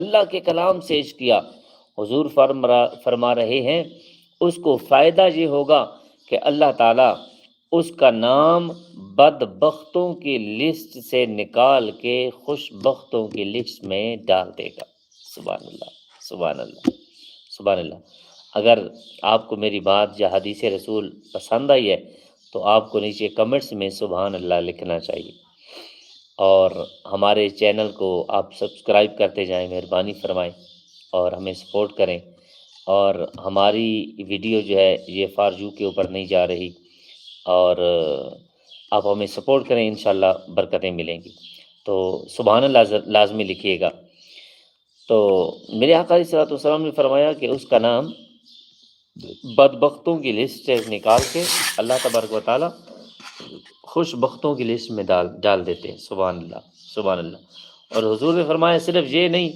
اللہ کے کلام سے عشق کیا، حضور فرما رہے ہیں اس کو فائدہ یہ ہوگا کہ اللہ تعالیٰ اس کا نام بدبختوں کی لسٹ سے نکال کے خوش بختوں کی لسٹ میں ڈال دے گا۔ سبحان اللہ، سبحان اللہ، سبحان اللہ۔ اگر آپ کو میری بات یا حدیث رسول پسند آئی ہے تو آپ کو نیچے کمنٹس میں سبحان اللہ لکھنا چاہیے، اور ہمارے چینل کو آپ سبسکرائب کرتے جائیں، مہربانی فرمائیں اور ہمیں سپورٹ کریں۔ اور ہماری ویڈیو جو ہے یہ فار یو کے اوپر نہیں جا رہی، اور آپ ہمیں سپورٹ کریں، انشاءاللہ برکتیں ملیں گی۔ تو سبحان اللہ لازمی لکھیے گا۔ تو میرے آقا علیہ الصلوۃ والسلام نے فرمایا کہ اس کا نام بدبختوں کی لسٹ سے نکال کے اللہ تبارک و تعالیٰ خوش بختوں کی لسٹ میں ڈال دیتے ہیں۔ سبحان اللہ، سبحان اللہ۔ اور حضور نے فرمایا صرف یہ نہیں